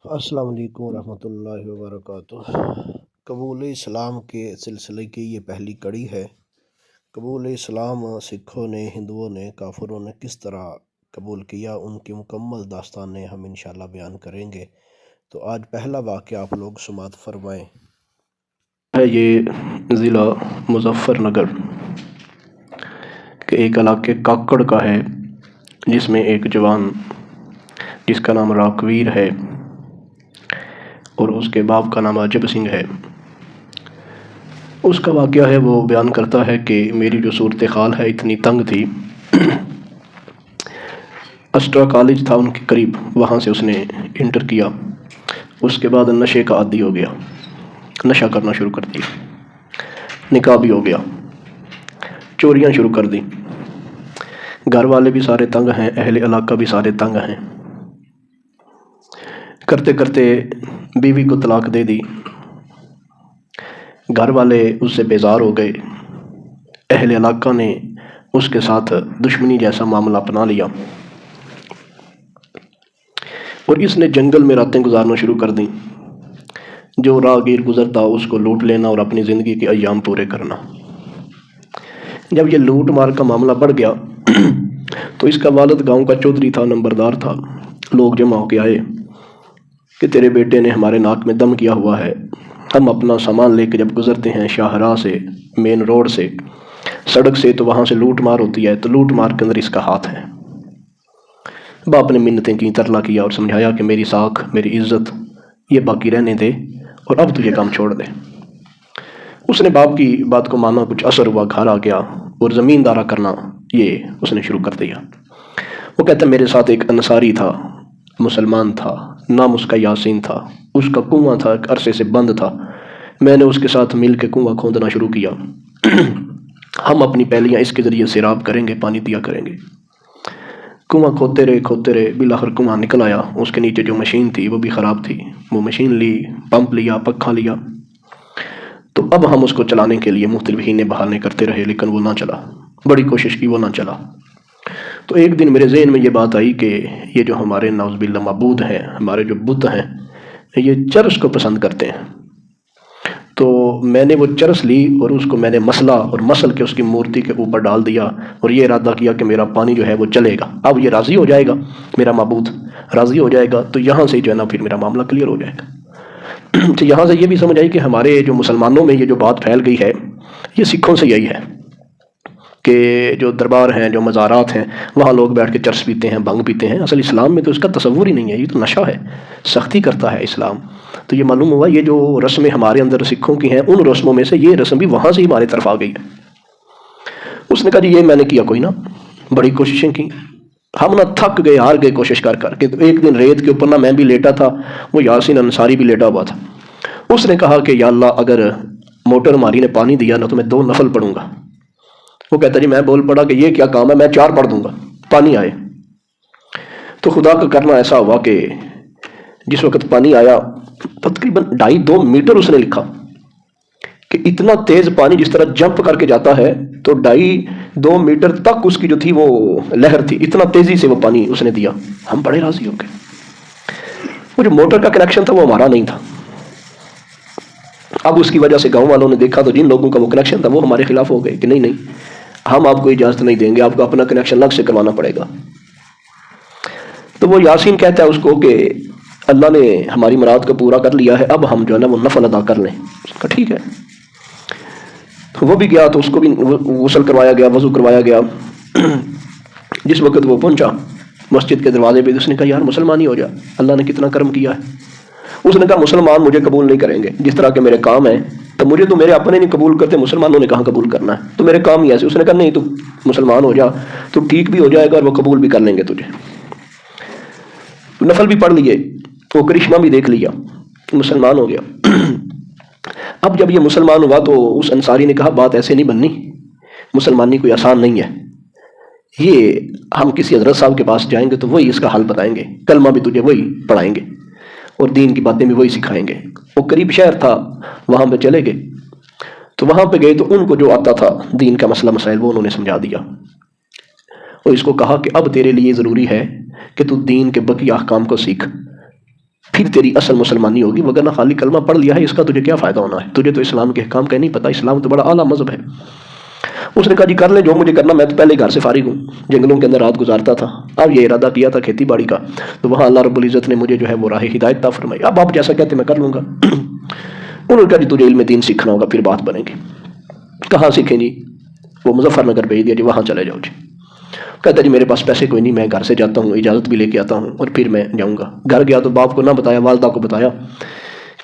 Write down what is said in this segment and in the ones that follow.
السلام علیکم ورحمۃ اللہ وبرکاتہ۔ قبول اسلام کے سلسلے کی یہ پہلی کڑی ہے۔ قبول اسلام سکھوں نے، ہندوؤں نے، کافروں نے کس طرح قبول کیا، ان کی مکمل داستانیں ہم انشاءاللہ بیان کریں گے۔ تو آج پہلا واقعہ آپ لوگ سماعت فرمائیں۔ ہے یہ ضلع مظفر نگر کے ایک علاقے کاکڑ کا ہے، جس میں ایک جوان جس کا نام راکویر ہے اور اس کے باپ کا نام عجب سنگھ ہے، اس کا واقعہ ہے۔ وہ بیان کرتا ہے کہ میری جو صورتحال ہے اتنی تنگ تھی، اسٹرا کالج تھا ان کے قریب، وہاں سے اس نے انٹر کیا، اس کے بعد نشے کا عادی ہو گیا، نشہ کرنا شروع کر دیا، نکاح بھی ہو گیا، چوریاں شروع کر دی، گھر والے بھی سارے تنگ ہیں، اہل علاقہ بھی سارے تنگ ہیں، کرتے کرتے بیوی کو طلاق دے دی، گھر والے اس سے بیزار ہو گئے، اہل علاقہ نے اس کے ساتھ دشمنی جیسا معاملہ اپنا لیا اور اس نے جنگل میں راتیں گزارنا شروع کر دیں، جو راہگیر گزرتا اس کو لوٹ لینا اور اپنی زندگی کے ایام پورے کرنا۔ جب یہ لوٹ مار کا معاملہ بڑھ گیا تو اس کا والد گاؤں کا چودھری تھا، نمبردار تھا، لوگ جمع ہو کے آئے کہ تیرے بیٹے نے ہمارے ناک میں دم کیا ہوا ہے، ہم اپنا سامان لے کے جب گزرتے ہیں شاہراہ سے، مین روڈ سے، سڑک سے، تو وہاں سے لوٹ مار ہوتی ہے، تو لوٹ مار کے اندر اس کا ہاتھ ہے۔ باپ نے منتیں کی، ترلا کیا اور سمجھایا کہ میری ساکھ، میری عزت یہ باقی رہنے دے اور اب تو یہ کام چھوڑ دے۔ اس نے باپ کی بات کو مانا، کچھ اثر ہوا، گھر آ گیا اور زمیندارہ کرنا یہ اس نے شروع کر دیا۔ وہ کہتا ہے میرے ساتھ ایک انصاری تھا، مسلمان تھا، نام اس کا یاسین تھا، اس کا کنواں تھا، ایک عرصے سے بند تھا، میں نے اس کے ساتھ مل کے کنواں کھودنا شروع کیا، ہم اپنی پہلیاں اس کے ذریعے سیراب کریں گے، پانی دیا کریں گے۔ کنواں کھودتے رہے، بالآخر کنواں نکل آیا، اس کے نیچے جو مشین تھی وہ بھی خراب تھی، وہ مشین لی، پمپ لیا، پکھا لیا، تو اب ہم اس کو چلانے کے لیے مختلف ہینے بہانے کرتے رہے، لیکن وہ نہ چلا، بڑی کوشش کی، وہ نہ چلا۔ تو ایک دن میرے ذہن میں یہ بات آئی کہ یہ جو ہمارے نعوذ باللہ معبود ہیں، ہمارے جو بت ہیں، یہ چرس کو پسند کرتے ہیں۔ تو میں نے وہ چرس لی اور اس کو میں نے مسلا اور مسل کے اس کی مورتی کے اوپر ڈال دیا اور یہ ارادہ کیا کہ میرا پانی جو ہے وہ چلے گا، اب یہ راضی ہو جائے گا، میرا معبود راضی ہو جائے گا، تو یہاں سے جو ہے نا پھر میرا معاملہ کلیئر ہو جائے گا۔ تو یہاں سے یہ بھی سمجھ آئی کہ ہمارے جو مسلمانوں میں یہ جو بات پھیل گئی ہے، یہ سکھوں سے یہی ہے کہ جو دربار ہیں، جو مزارات ہیں، وہاں لوگ بیٹھ کے چرس پیتے ہیں، بھنگ پیتے ہیں۔ اصل اسلام میں تو اس کا تصور ہی نہیں ہے، یہ تو نشہ ہے، سختی کرتا ہے اسلام۔ تو یہ معلوم ہوا یہ جو رسمیں ہمارے اندر سکھوں کی ہیں، ان رسموں میں سے یہ رسم بھی وہاں سے ہی ہمارے طرف آ گئی ہے۔ اس نے کہا جی یہ میں نے کیا کوئی نہ، بڑی کوششیں کی، ہم نہ تھک گئے، ہار گئے کوشش کر کر کے۔ تو ایک دن ریت کے اوپر نہ میں بھی لیٹا تھا، وہ یاسین انصاری بھی لیٹا ہوا تھا۔ اس نے کہا کہ یا اللہ اگر موٹر ماری نے پانی دیا نا تو میں 2 نفل پڑھوں گا۔ وہ کہتا جی میں بول پڑا کہ یہ کیا کام ہے، میں 4 پڑھ دوں گا، پانی آئے۔ تو خدا کا کرنا ایسا ہوا کہ جس وقت پانی آیا، تقریباً 2.5 میٹر اس نے لکھا کہ اتنا تیز پانی جس طرح جمپ کر کے جاتا ہے، تو 2.5 میٹر تک اس کی جو تھی وہ لہر تھی، اتنا تیزی سے وہ پانی اس نے دیا۔ ہم بڑے راضی ہو گئے۔ وہ جو موٹر کا کنیکشن تھا وہ ہمارا نہیں تھا، اب اس کی وجہ سے گاؤں والوں نے دیکھا تو جن لوگوں کا وہ کنیکشن تھا وہ ہمارے خلاف ہو گئے کہ نہیں ہم آپ کو اجازت نہیں دیں گے، آپ کو اپنا کنیکشن الگ سے کروانا پڑے گا۔ تو وہ یاسین کہتا ہے اس کو کہ اللہ نے ہماری مراد کو پورا کر لیا ہے، اب ہم جو ہے نا وہ نفل ادا کر لیں۔ اس کا ٹھیک ہے۔ تو وہ بھی گیا، تو اس کو بھی غسل کروایا گیا، وضو کروایا گیا۔ جس وقت وہ پہنچا مسجد کے دروازے پہ، اس نے کہا یار مسلمان ہی ہو جا، اللہ نے کتنا کرم کیا ہے۔ اس نے کہا مسلمان مجھے قبول نہیں کریں گے، جس طرح کے میرے کام ہیں، تو مجھے تو میرے اپنے نہیں قبول کرتے، مسلمانوں نے کہاں قبول کرنا ہے، تو میرے کام ہی ایسے۔ اس نے کہا نہیں تو مسلمان ہو جا، تو ٹھیک بھی ہو جائے گا اور وہ قبول بھی کر لیں گے تجھے۔ نفل بھی پڑھ لیے، وہ کرشمہ بھی دیکھ لیا، مسلمان ہو گیا۔ اب جب یہ مسلمان ہوا تو اس انصاری نے کہا بات ایسے نہیں بننی، مسلمانی کوئی آسان نہیں ہے، یہ ہم کسی حضرت صاحب کے پاس جائیں گے تو وہی اس کا حل بتائیں گے، کلمہ بھی تجھے وہی پڑھائیں گے اور دین کی باتیں بھی وہی سکھائیں گے۔ وہ قریب شہر تھا، وہاں پہ چلے گئے، تو وہاں پہ گئے تو ان کو جو آتا تھا دین کا مسئلہ مسائل وہ انہوں نے سمجھا دیا اور اس کو کہا کہ اب تیرے لیے ضروری ہے کہ تو دین کے بقیہ احکام کو سیکھ، پھر تیری اصل مسلمانی ہوگی، وگرنہ خالی کلمہ پڑھ لیا ہے اس کا تجھے کیا فائدہ ہونا ہے، تجھے تو اسلام کے احکام کا نہیں پتہ، اسلام تو بڑا اعلیٰ مذہب ہے۔ اس نے کہا جی کر لیں جو مجھے کرنا، میں تو پہلے گھر سے فارغ ہوں، جنگلوں کے اندر رات گزارتا تھا، اب یہ ارادہ کیا تھا کھیتی باڑی کا، تو وہاں اللہ رب العزت نے مجھے جو ہے وہ راہ ہدایت عطا فرمائی، اب آپ جیسا کہتے میں کر لوں گا۔ انہوں نے کہا جی تجھے علم دین سیکھنا ہوگا پھر بات بنے گی۔ کہاں سیکھیں جی؟ وہ مظفر نگر بھیج دیا جی، وہاں چلے جاؤ جی۔ کہتا جی میرے پاس پیسے کوئی نہیں، میں گھر سے جاتا ہوں، اجازت بھی لے کے آتا ہوں اور پھر میں جاؤں گا۔ گھر گیا تو باپ کو نہ بتایا، والدہ کو بتایا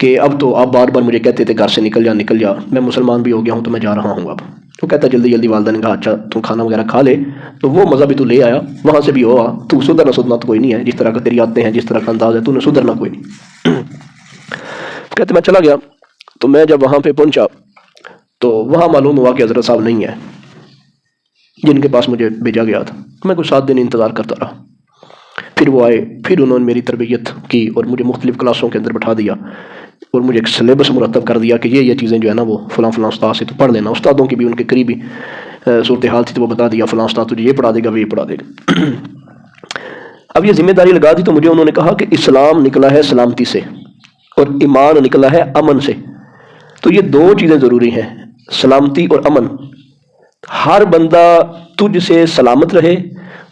کہ اب تو آپ بار بار مجھے کہتے تھے گھر سے نکل جا، میں مسلمان بھی ہو گیا ہوں تو میں جا رہا ہوں اب۔ وہ کہتا جلدی جلدی، والدہ نے کہا اچھا تم کھانا وغیرہ کھا لے، تو وہ مزہ بھی تو لے آیا، وہاں سے بھی ہوا، تو سدھرنا تو کوئی نہیں ہے، جس طرح کا تیری عادتیں ہیں، جس طرح کا انداز ہے، تو نے سدھرنا کوئی نہیں۔ کہتے میں چلا گیا، تو میں جب وہاں پہ پہنچا تو وہاں معلوم ہوا کہ حضرت صاحب نہیں ہے جن کے پاس مجھے بھیجا گیا تھا۔ میں کوئی 7 دن انتظار کرتا رہا، پھر وہ آئے، پھر انہوں نے میری تربیت کی اور مجھے مختلف کلاسوں کے اندر بٹھا دیا اور مجھے ایک سلیبس مرتب کر دیا کہ یہ چیزیں جو ہے نا وہ فلاں فلاں استاد سے تو پڑھ لینا۔ استادوں کی بھی ان کے قریبی صورتحال تھی تو وہ بتا دیا فلاں استاد تجھے یہ پڑھا دے گا، وہ یہ پڑھا دے گا۔ اب یہ ذمہ داری لگا دی تو مجھے انہوں نے کہا کہ اسلام نکلا ہے سلامتی سے اور ایمان نکلا ہے امن سے، تو یہ 2 چیزیں ضروری ہیں، سلامتی اور امن۔ ہر بندہ تجھ سے سلامت رہے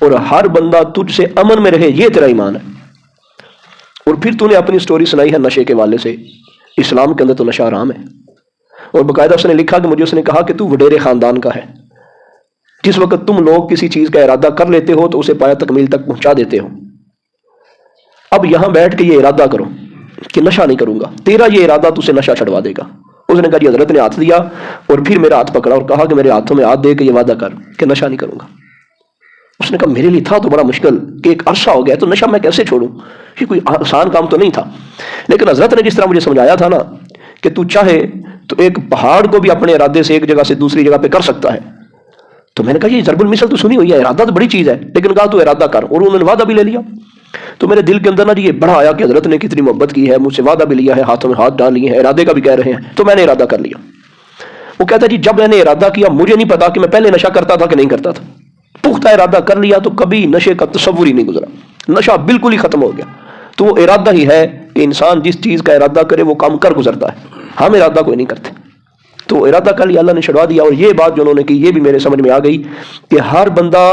اور ہر بندہ تجھ سے امن میں رہے، یہ تیرا ایمان ہے۔ اور پھر تو نے اپنی سٹوری سنائی ہے نشے کے والے سے، اسلام کے اندر تو نشہ حرام ہے، اور باقاعدہ اس نے لکھا کہ مجھے اس نے کہا کہ تو وڈیرے خاندان کا ہے، جس وقت تم لوگ کسی چیز کا ارادہ کر لیتے ہو تو اسے پایا تکمیل تک پہنچا دیتے ہو۔ اب یہاں بیٹھ کے یہ ارادہ کرو کہ نشہ نہیں کروں گا، تیرا یہ ارادہ تجھے نشہ چھڑوا دے گا۔ اس نے کہا جی حضرت نے ہاتھ دیا اور پھر میرا ہاتھ پکڑا اور کہا کہ میرے ہاتھوں میں ہاتھ دے کے یہ وعدہ کر کہ نشہ نہیں کروں گا۔ اس نے کہا میرے لیے تھا تو بڑا مشکل کہ ایک عرصہ ہو گیا تو نشہ میں کیسے چھوڑوں، یہ کوئی آسان کام تو نہیں تھا، لیکن حضرت نے جس طرح مجھے سمجھایا تھا نا کہ تو چاہے تو ایک پہاڑ کو بھی اپنے ارادے سے ایک جگہ سے دوسری جگہ پہ کر سکتا ہے، تو میں نے کہا یہ ضرب المثل تو سنی ہوئی ہے، ارادہ تو بڑی چیز ہے، لیکن کہا تو ارادہ کر، اور انہوں نے وعدہ بھی لے لیا۔ تو میرے دل کے اندر نا یہ بڑا آیا کہ حضرت نے کتنی محبت کی ہے، مجھ سے وعدہ بھی لیا ہے، ہاتھوں میں ہاتھ ڈال لیے ہیں، ارادے کا بھی کہہ رہے ہیں، تو میں نے ارادہ کر لیا۔ وہ کہتا ہے جی جب میں نے ارادہ کیا مجھے نہیں پتا کہ میں پہلے نشہ کرتا تھا کہ نہیں کرتا تھا، پختہ ارادہ کر لیا تو کبھی نشے کا تصور ہی نہیں گزرا، نشہ بالکل ہی ختم ہو گیا۔ تو وہ ارادہ ہی ہے کہ انسان جس چیز کا ارادہ کرے وہ کام کر گزرتا ہے، ہم ارادہ کوئی نہیں کرتے۔ تو ارادہ کر لیا، اللہ نے چھڑوا دیا۔ اور یہ بات جو انہوں نے کی یہ بھی میرے سمجھ میں آ گئی کہ ہر بندہ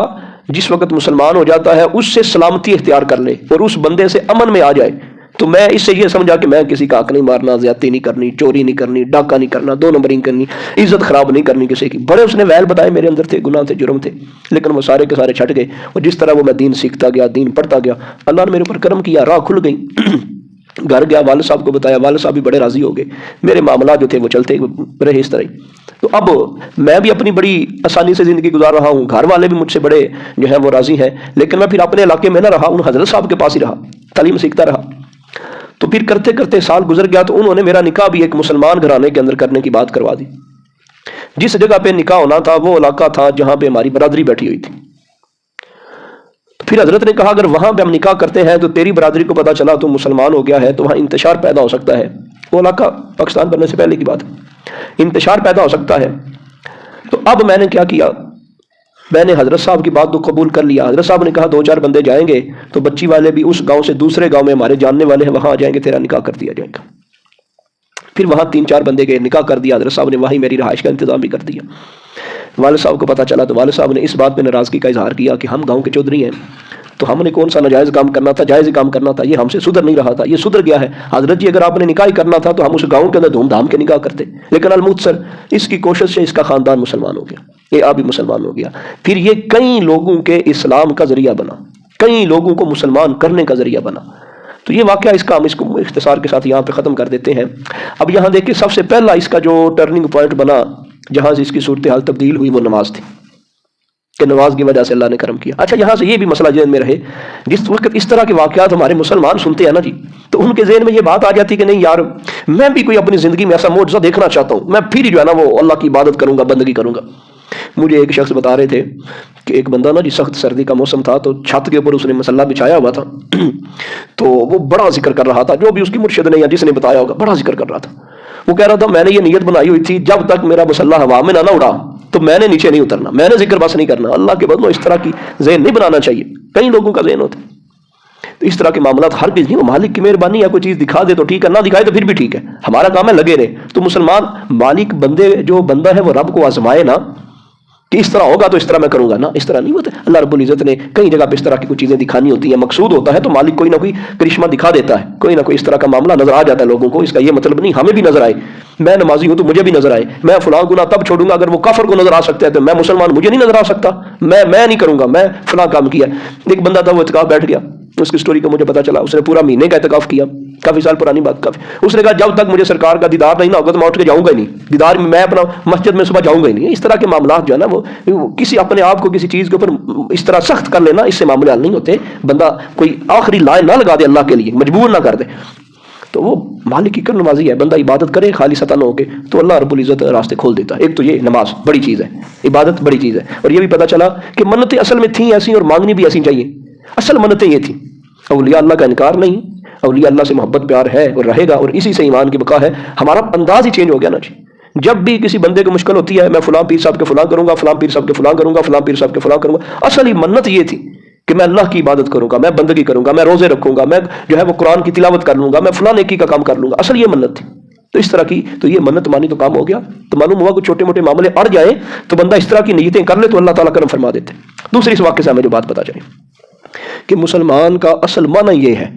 جس وقت مسلمان ہو جاتا ہے اس سے سلامتی اختیار کر لے اور اس بندے سے امن میں آ جائے۔ تو میں اس سے یہ سمجھا کہ میں کسی کا حق نہیں مارنا، زیادتی نہیں کرنی، چوری نہیں کرنی، ڈاکہ نہیں کرنا، 2 نمبرنگ کرنی، عزت خراب نہیں کرنی کسی کی۔ بڑے اس نے ویل بتائے میرے اندر تھے، گناہ تھے، جرم تھے، لیکن وہ سارے کے سارے چھٹ گئے۔ اور جس طرح وہ میں دین سیکھتا گیا، دین پڑھتا گیا، اللہ نے میرے اوپر کرم کیا، راہ کھل گئی۔ گھر گیا، والد صاحب کو بتایا، والد صاحب بھی بڑے راضی ہو گئے، میرے معاملات جو تھے وہ چلتے رہے اس طرح ہی۔ تو اب میں بھی اپنی بڑی آسانی سے زندگی گزار رہا ہوں، گھر والے بھی مجھ سے بڑے جو ہیں وہ راضی ہیں، لیکن میں پھر اپنے علاقے میں نہ رہا، ان حضرت صاحب کے پاس ہی رہا، تعلیم سیکھتا رہا۔ تو پھر کرتے کرتے سال گزر گیا، تو انہوں نے میرا نکاح بھی ایک مسلمان گھرانے کے اندر کرنے کی بات کروا دی۔ جس جگہ پہ نکاح ہونا تھا وہ علاقہ تھا جہاں پہ ہماری برادری بیٹھی ہوئی تھی۔ پھر حضرت نے کہا اگر وہاں پہ ہم نکاح کرتے ہیں تو تیری برادری کو پتہ چلا تو مسلمان ہو گیا ہے تو وہاں انتشار پیدا ہو سکتا ہے، وہ علاقہ پاکستان بننے سے پہلے کی بات ہے، انتشار پیدا ہو سکتا ہے۔ تو اب میں نے کیا کیا، میں نے حضرت صاحب کی بات تو قبول کر لیا۔ حضرت صاحب نے کہا 2-4 بندے جائیں گے تو بچی والے بھی اس گاؤں سے دوسرے گاؤں میں ہمارے جاننے والے ہیں، وہاں آ جائیں گے، تیرا نکاح کر دیا جائے گا۔ پھر وہاں 3-4 بندے گئے، نکاح کر دیا، حضرت صاحب نے وہیں میری رہائش کا انتظام بھی کر دیا۔ والد صاحب کو پتہ چلا تو والد صاحب نے اس بات پہ ناراضگی کا اظہار کیا کہ ہم گاؤں کے چودھری ہیں تو ہم نے کون سا ناجائز کام کرنا تھا، جائز کام کرنا تھا، یہ ہم سے سدھر نہیں رہا تھا، یہ سدھر گیا ہے۔ حضرت جی اگر آپ نے نکاح ہی کرنا تھا تو ہم اس گاؤں کے اندر دھوم دھام کے نکاح کرتے، لیکن المختصر اس کی کوشش سے اس کا خاندان مسلمان ہو گیا، یہ آپ بھی مسلمان ہو گیا۔ پھر یہ کئی لوگوں کے اسلام کا ذریعہ بنا، کئی لوگوں کو مسلمان کرنے کا ذریعہ بنا۔ تو یہ واقعہ اس کا ہم اس کو اختصار کے ساتھ یہاں پہ ختم کر دیتے ہیں۔ اب یہاں دیکھیں سب سے پہلا اس کا جو ٹرننگ پوائنٹ بنا جہاں سے اس کی صورتحال تبدیل ہوئی وہ نماز تھی، کہ نماز کی وجہ سے اللہ نے کرم کیا۔ اچھا یہاں سے یہ بھی مسئلہ ذہن میں رہے، جس وقت اس طرح کے واقعات ہمارے مسلمان سنتے ہیں نا جی، تو ان کے ذہن میں یہ بات آ جاتی کہ نہیں یار میں بھی کوئی اپنی زندگی میں ایسا معجزہ دیکھنا چاہتا ہوں، میں پھر جو ہے نا وہ اللہ کی عبادت کروں گا، بندگی کروں گا۔ مجھے ایک شخص بتا رہے تھے کہ ایک بندہ نا جی سخت سردی کا موسم تھا تو چھت کے اوپر اس نے مسلح بچھایا ہوا تھا، تو وہ بڑا ذکر کر رہا تھا، جو بھی اس کی مرشد نے یا جس نے بتایا ہوگا بڑا ذکر کر رہا تھا۔ وہ کہہ رہا تھا میں نے یہ نیت بنائی ہوئی تھی جب تک میرا مسلح ہوا میں نہ اڑا تو میں نے نیچے نہیں اترنا، میں نے ذکر بس نہیں کرنا۔ اللہ کے بدلوں اس طرح کی ذہن نہیں بنانا چاہیے، کئی لوگوں کا ذہن ہوتا ہے۔ تو اس طرح کے معاملات ہر چیز نہیں، وہ مالک کی مہربانی ہے، کوئی چیز دکھا دے تو ٹھیک ہے، نہ دکھائے تو پھر بھی ٹھیک ہے، ہمارا کام ہے لگے رہے۔ تو مسلمان مالک جو بندہ ہے وہ رب کو آزمائے نا کہ اس طرح ہوگا تو اس طرح میں کروں گا، نا اس طرح نہیں ہوتا۔ اللہ رب العزت نے کئی جگہ پہ اس طرح کی کچھ چیزیں دکھانی ہوتی ہیں، مقصود ہوتا ہے تو مالک کوئی نہ کوئی کرشمہ دکھا دیتا ہے، کوئی نہ کوئی اس طرح کا معاملہ نظر آ جاتا ہے لوگوں کو۔ اس کا یہ مطلب نہیں ہمیں بھی نظر آئے، میں نمازی ہوں تو مجھے بھی نظر آئے، میں فلاں گناہ تب چھوڑوں گا اگر وہ کافر کو نظر آ سکتا ہے، تو میں مسلمان مجھے نہیں نظر آ سکتا، میں نہیں کروں گا، میں فلاں کام کیا۔ ایک بندہ تھا وہ اعتکاف بیٹھ گیا، اس کی سٹوری کا مجھے پتا چلا، اس نے پورا مہینے کا اعتکاف کیا، کافی سال پرانی بات، کافی۔ اس نے کہا جب تک مجھے سرکار کا دیدار نہیں نہ ہوگا تو میں اٹھ کے جاؤں گا ہی نہیں، دیدار میں اپنا مسجد میں صبح جاؤں گا ہی نہیں۔ اس طرح کے معاملات جو ہے نا وہ کسی اپنے آپ کو کسی چیز کے اوپر اس طرح سخت کر لینا، اس سے معاملے حل نہیں ہوتے۔ بندہ کوئی آخری لائن نہ لگا دے اللہ کے لیے، مجبور نہ کر دے، تو وہ مالک کی نمازی ہے، بندہ عبادت کرے خالص نہ ہو کے تو اللہ رب العزت راستے کھول دیتا ہے۔ ایک تو یہ نماز بڑی چیز ہے، عبادت بڑی چیز ہے، اور یہ بھی پتہ چلا کہ منتیں اصل میں تھیں ایسی اور مانگنی بھی ایسی چاہیے۔ اصل منتیں یہ تھیں، اولیاء اللہ کا انکار نہیں، اولیاء اللہ سے محبت پیار ہے اور رہے گا، اور اسی سے ایمان کی بقا ہے۔ ہمارا انداز ہی چینج ہو گیا نا جی، جب بھی کسی بندے کو مشکل ہوتی ہے میں فلاں پیر صاحب کے فلاں کروں گا، فلاں پیر صاحب کے فلاں کروں گا، فلاں پیر صاحب کے فلاں کروں گا۔ اصل ہی منت یہ تھی کہ میں اللہ کی عبادت کروں گا، میں بندگی کروں گا، میں روزے رکھوں گا، میں جو ہے وہ قرآن کی تلاوت کر لوں گا، میں فلاں نیکی کا کام کر لوں گا، اصل یہ منت تھی۔ تو اس طرح کی تو یہ منت مانی تو کام ہو گیا، تو معلوم ہوا کہ چھوٹے موٹے معاملے اڑ جائیں تو بندہ اس طرح کی نیتیں کر لے تو اللہ تعالیٰ کرم فرما دیتے۔ دوسری اس واقعے سے ہمیں جو بات پتہ چلی کہ مسلمان کا اصل معنی یہ ہے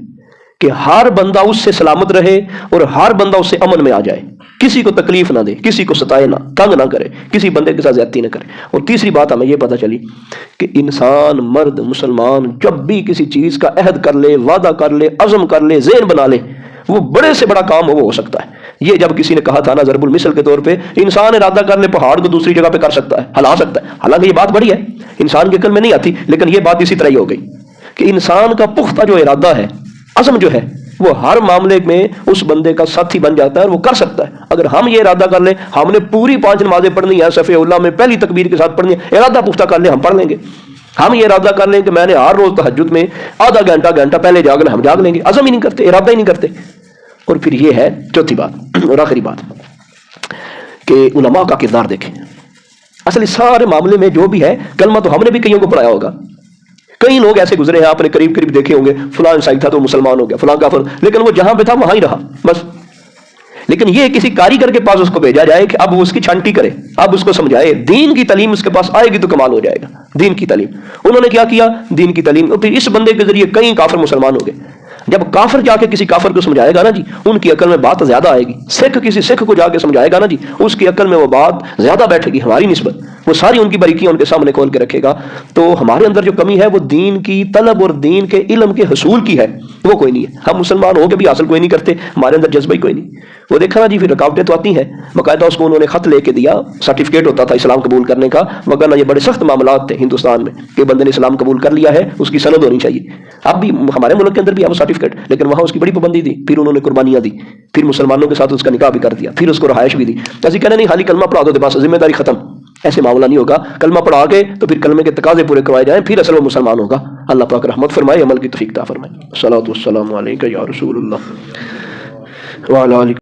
کہ ہر بندہ اس سے سلامت رہے اور ہر بندہ اس سے امن میں آ جائے، کسی کو تکلیف نہ دے، کسی کو ستائے نہ، تنگ نہ کرے، کسی بندے کے ساتھ زیادتی نہ کرے۔ اور تیسری بات ہمیں یہ پتہ چلی کہ انسان مرد مسلمان جب بھی کسی چیز کا عہد کر لے، وعدہ کر لے، عزم کر لے، ذہن بنا لے، وہ بڑے سے بڑا کام وہ ہو سکتا ہے۔ یہ جب کسی نے کہا تھا نا ضرب المثل کے طور پہ، انسان ارادہ کر لے پہاڑ کو دوسری جگہ پہ کر سکتا ہے، ہلا سکتا ہے۔ حالانکہ یہ بات بڑی ہے، انسان کی عقل میں نہیں آتی، لیکن یہ بات اسی طرح ہی ہو گئی کہ انسان کا پختہ جو ارادہ ہے، عزم جو ہے، وہ ہر معاملے میں اس بندے کا ساتھی بن جاتا ہے اور وہ کر سکتا ہے۔ اگر ہم یہ ارادہ کر لیں ہم نے پوری 5 نمازیں پڑھنی ہے، صف اللہ میں پہلی تکبیر کے ساتھ پڑھنی ہے، ارادہ پختہ کر لیں ہم پڑھ لیں گے۔ ہم یہ ارادہ کر لیں کہ میں نے ہر روز تہجد میں آدھا گھنٹہ پہلے جاگنا، ہم جاگ لیں گے، عزم ہی نہیں کرتے، ارادہ ہی نہیں کرتے۔ اور پھر یہ ہے چوتھی بات اور آخری بات کہ علماء کا کردار دیکھیں۔ اصل اس سارے معاملے میں جو بھی ہے، کلمہ تو ہم نے بھی کئیوں کو پڑھایا ہوگا، کئی لوگ ایسے گزرے ہیں آپ نے قریب دیکھے ہوں گے، فلاں عیسائی تھا تو مسلمان ہو گیا، فلاں کافر، لیکن وہ جہاں پہ تھا وہاں ہی رہا بس۔ لیکن یہ کسی کاریگر کے پاس اس کو بھیجا جائے کہ اب وہ اس کی چھانٹی کرے، اب اس کو سمجھائے، دین کی تعلیم اس کے پاس آئے گی تو کمال ہو جائے گا۔ دین کی تعلیم انہوں نے کیا کیا؟ دین کی تعلیم، اور پھر اس بندے کے ذریعے کئی کافر مسلمان ہو گئے۔ جب کافر جا کے کسی کافر کو سمجھائے گا نا جی، ان کی عقل میں بات زیادہ آئے گی۔ سکھ کسی سکھ کو جا کے سمجھائے گا نا جی، اس کی عقل میں وہ بات زیادہ بیٹھے گی ہماری نسبت، وہ ساری ان کی باریکیاں ان کے سامنے کھول کے رکھے گا۔ تو ہمارے اندر جو کمی ہے وہ دین کی طلب اور دین کے علم کے حصول کی ہے، وہ کوئی نہیں ہے۔ ہم مسلمان ہو کے بھی حاصل کوئی نہیں کرتے، ہمارے اندر جذبہ ہی کوئی نہیں۔ وہ دیکھا نا جی، پھر رکاوٹیں تو آتی ہیں، باقاعدہ اس کو انہوں نے خط لے کے دیا، سرٹیفکیٹ ہوتا تھا اسلام قبول کرنے کا، وگرنہ یہ بڑے سخت معاملات تھے ہندوستان میں کہ بندے نے اسلام قبول کر لیا ہے اس کی سند ہونی چاہیے۔ اب بھی ہمارے ملک کے اندر بھی ہے وہ سرٹیفکیٹ، لیکن وہاں اس کی بڑی پابندی تھی۔ پھر انہوں نے قربانیاں دی، پھر مسلمانوں کے ساتھ اس کا نکاح بھی کر دیا، پھر اس کو رہائش بھی دی۔ ایسے کہنا نہیں خالی کلمہ پڑھا دو بس ذمہ داری ختم، ایسے معاملہ نہیں ہوگا۔ کلمہ پڑھا کے تو پھر کلمے کے تقاضے پورے کروائے جائیں، پھر اصل وہ مسلمان ہوگا۔ اللہ پاک رحمت فرمائے، عمل کی توفیق عطا فرمائے۔ الصلاۃ والسلام علیک یا رسول اللہ وعلی آلہ